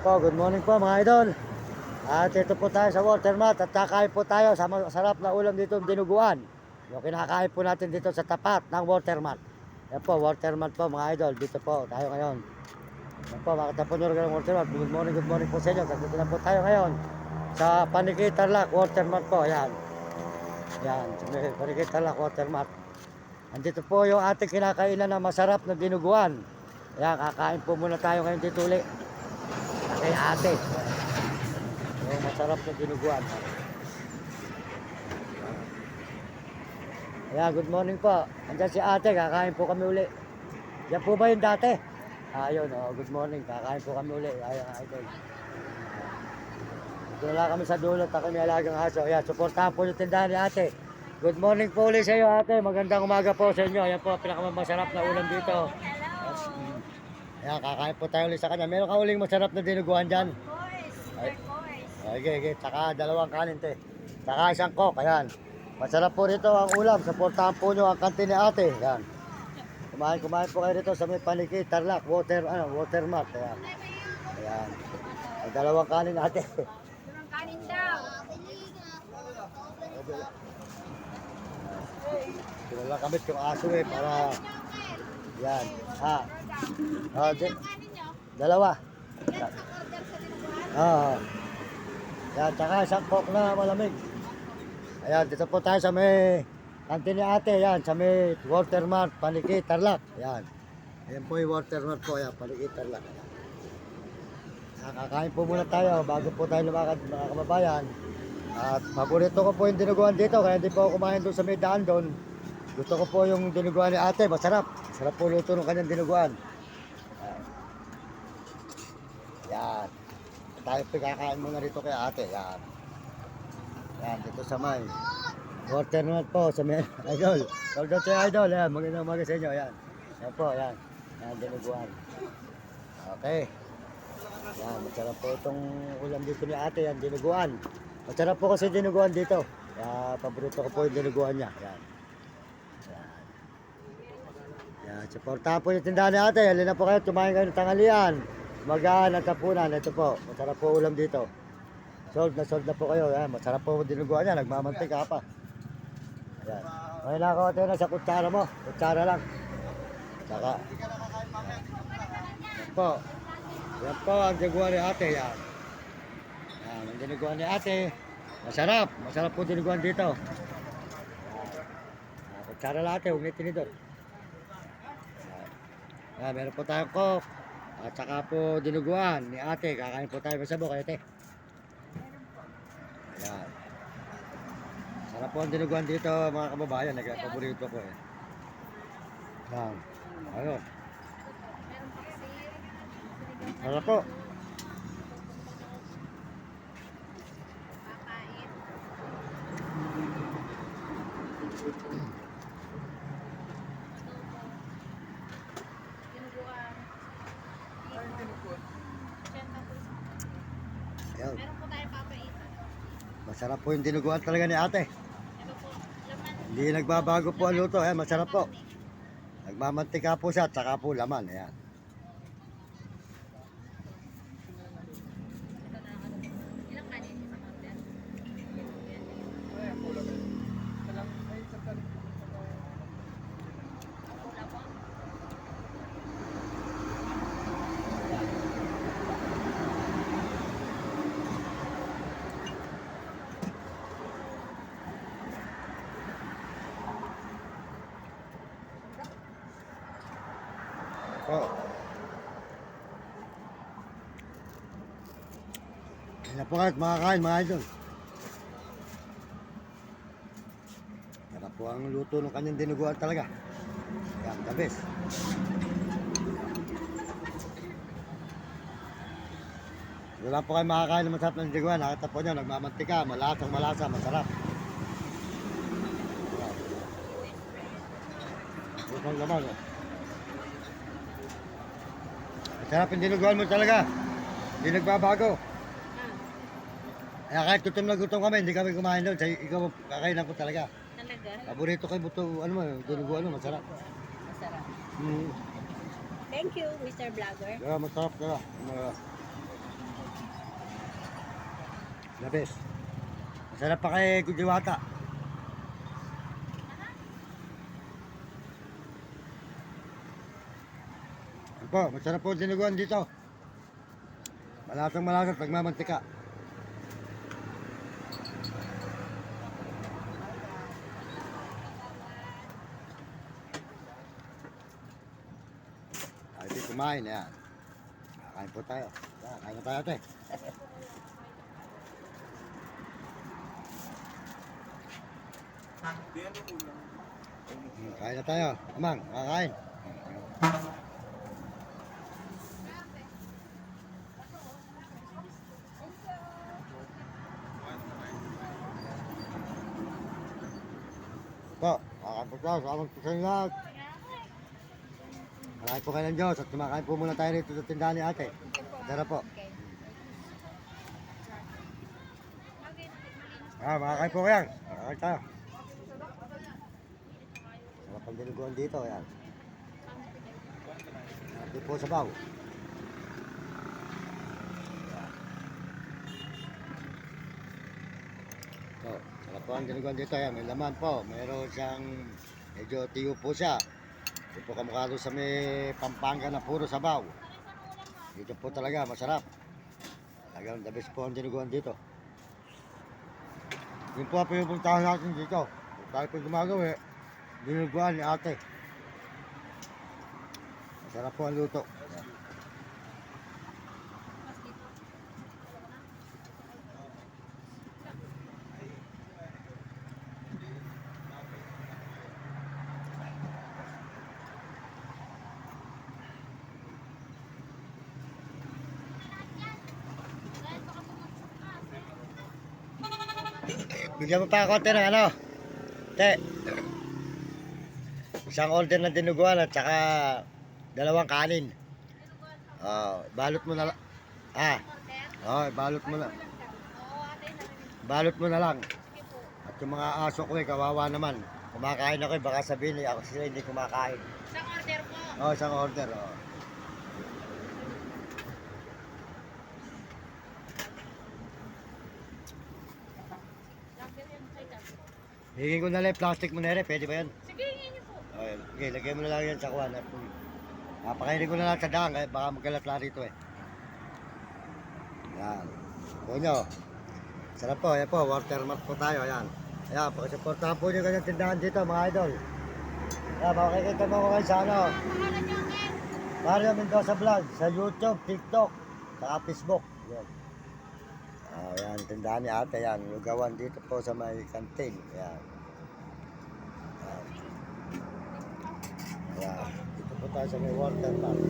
Po, good morning po mga idol. At ito po tayo sa Watermat at kakain po tayo sa masarap na ulam dito, dinuguan. Yung kinakain po natin dito sa tapat ng Watermat. Yan po, Watermat po mga idol. Dito po tayo ngayon. Yan po, mga katapunyor ng Watermat. Good morning po sa inyo. Dito na po tayo ngayon sa Paniki Tarlac, Watermat po. Yan. Yan, sa Paniki Tarlac, Watermat. Andito po yung ating kinakainan na masarap na dinuguan. Yan, kakain po muna tayo ngayon dito ulit. Kay ate. Yung masarap na dinuguan. Ayan, good morning po. Andiyan si ate, kakain po kami uli. Yan po ba yung dati? Ayun, good morning. Kakain po kami uli. Ayan, idol. Dito kami sa dulot na kami alagang aso. Ayan, supportahan po yung tindahan ni ate. Good morning po ulit sa iyo ate. Magandang umaga po sa inyo. Ayan po, pinakamasarap na ulam dito. Ayan, kakain po tayo ulit sa kanya. Meron ka uling masarap na dinuguan dyan? Okay. Tsaka dalawang kanin, te. Tsaka isang coke, ayan. Masarap po rito ang ulam. Supportahan po nyo ang kantin ni ate. Ayan. Kumain po kayo rito sa may Paniki, Tarlac, Watermat. Ayan. Ayan. May dalawang kanin ate. Dalawang kanin daw. Pinala kamit yung aso para... Ayan. Dalawa. Yan, tsaka isang coke na malamig. Ayan, dito po tayo sa may kantin ni ate. Yan, sa may Watermat, Paniki, Tarlac. Ayan. Ayan po yung Watermat po. Ayan, Paniki, Tarlac. Ayan. Kakain po muna tayo bago po tayo lumakad mga kababayan. At paborito ko po yung dinuguan dito. Kaya hindi po ako kumain doon sa may daan doon. Gusto ko po yung dinuguan ni ate. Masarap. Masarap po luto ng kanyang dinuguan. Yan. Tayo pinakain muna rito kay ate. Yan. Yan, dito sa may Watermat po sa may idol. Shout sa idol. Yan, magandang umaga sa inyo. Yan. Yan po, yan. Yan, dinuguan. Okay. Yan, masarap po itong ulam dito ni ate. Yan, dinuguan. Masarap po kasi dinuguan dito. Kaya paborito ko po yung dinuguan niya. Yan. Yan. Yan, supportahan po yung tindahan ni ate. Halina na po kayo, tumahin kayo ng tanghalian. Magaan at tapunan. Ito po, masarap po ulam dito. Sold na po kayo. Ayan, masarap po dinuguan niya. Nagmamantika pa. Ayan. Ngayon na ako ate na sa kutsara mo. Kutsara lang. Saka. Yan po. Yan po ang dinuguan ni ate. Yan. Yan, ang dinuguan ni ate. Masarap. Masarap po dinuguan dito. Yan. Kutsara lang ate. Huwag tinidor. Yan, meron po tayong coke. At saka po dinuguan ni ate. Kakain po tayo sa buka, ate. Ayan. Sarap po ang dinuguan dito mga kababayan. Nagpaborito ko eh. Ayan. Ayun. Sarap po. Ayan. Meron po tayong papaitan. Masarap po yung dinuguan talaga ni ate. Ito po, laman. Hindi nagbabago po ang luto. Ayan, masarap po. Nagmamantika po siya at saka po laman. Ayan. Ilang kanin sa order? Pula po. Oh. Yan na po kayo, makakain mga idol. Sarap po ang luto ng kanyang dinuguan talaga. Yan, the best. Wala po kayo makakain ng masarap ng dinuguan. Nakita po nyo, nagmamantika, malasa, masarap. Bukang laman, oh. Masarap yung dinuguan mo talaga. Hindi nagbabago. Kaya kahit gutom kami, hindi kami kumain doon. Ikaw, kakainan ko talaga. Talaga? Paborito ko yung buto, ano mo, dinuguan mo, masarap. Masarap. Mm. Thank you, Mr. Vlogger. Masarap talaga. The best. Masarap pa kay Kujiwata. Ano po, masarap po dinuguan dito. Malasang malasang pagmamantika. Ay, di kumain yan. Kain po tayo. Kain na tayo ate. Kain na tayo. Amang, kakain. Po, kakain po tayo. Salamat po sa inyo lahat. Marami po kayo ng Diyos at kumakain po muna tayo rito sa tindahan ni ate. Tara po. Makakain po kayo. Makakain tayo. Sarap ang dinuguan dito. Yan. Hindi po sabaw. So, sarap po ang dinuguan dito. Yan. May laman po. Mayroon siyang medyo tiyo po siya. Ito po kamukha doon sa may Pampanga na puro sabaw. Dito po talaga masarap. Talagang the best po ang dinuguan dito. Yun po yung puntahan natin dito. Kung tayo po gumagawa, dinuguan ni ate. Masarap po ang luto. Bigyan mo pa ako ng ano, te. Isang order ng dinuguan at saka dalawang kanin. Balot mo na lang. Balot mo na. Balot mo na lang. At yung mga aso ko kawawa naman. Kumakain ako baka sabihin ako sila hindi kumakain. Isang order po. Isang order. Hingin ko na lang yung plastic mo na rin, pwede ba yan? Sige, hingin niyo po. Okay, lagay mo na lang yan sa kuwan. Papakainin ko na lang sa daan, baka magkalatla rito eh. Yan. Po nyo. Sarap po, yan po, watermark po tayo, yan. Ayan, pakisuportahan po nyo kanyang tindahan dito mga idol. Ayan, makikita mo ko kayo sa ano. Pangalan niyo, Ken. Mario Mendoza Vlog, sa YouTube, TikTok, saka Facebook. Yan. Ayan, tindahan ni ate yan. Lugawan dito po sa may kantin. Ayan. Ayan. Dito po tayo sa may watermark.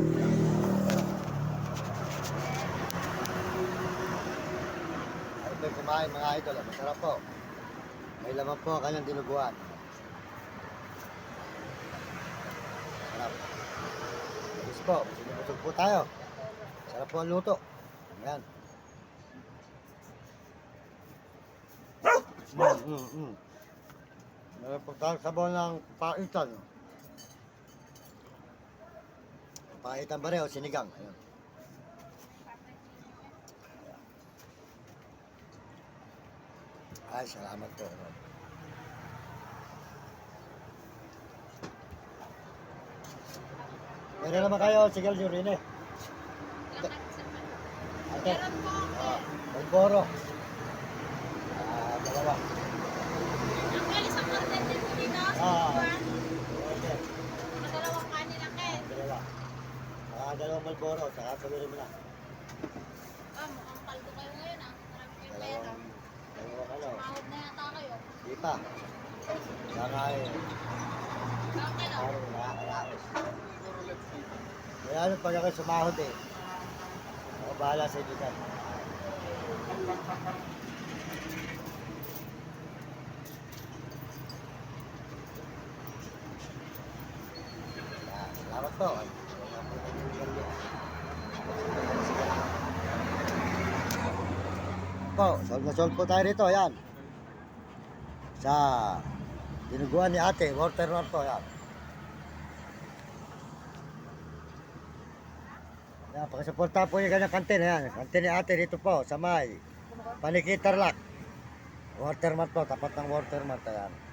Ay, ito kumain mga idol. Masarap po. May laman po ang kanyang dinuguan. Sarap. Yes po. Sinubusog po tayo. Sarap po ang luto. Ayan. Meron po tayong sabaw ng paitan. Paitan ba rin o sinigang? Ayan. Ay, salamat po. Meron naman kayo, sigal nyo rin eh. Ate, Meron po. Malboro. Dalawa. Ang isang order din po dito. Okay. Dalawang kanin lang, Ken. Dalawa. Dalawang Malboro, saka sabihin mo na. Mukhang kaldo kayo ngayon, ah. Marami kayong pera. Dalawa ka lang. Mahod na yata kayo. Di pa. Saka eh. Okay lang. Parang nakakaraos. Kaya ano pag ako sumahod eh. Ako bahala sa inyo dyan. Salamat po. Po, solve na solve po tayo rito, yan. Sa dinuguan ni ate, water rod po, yan. Yan, pakisuporta po yung kanyang kantin, yan. Kantin ni ate dito po, sa may Panikitarlak. Watermat po, tapat ng watermat. Ayan.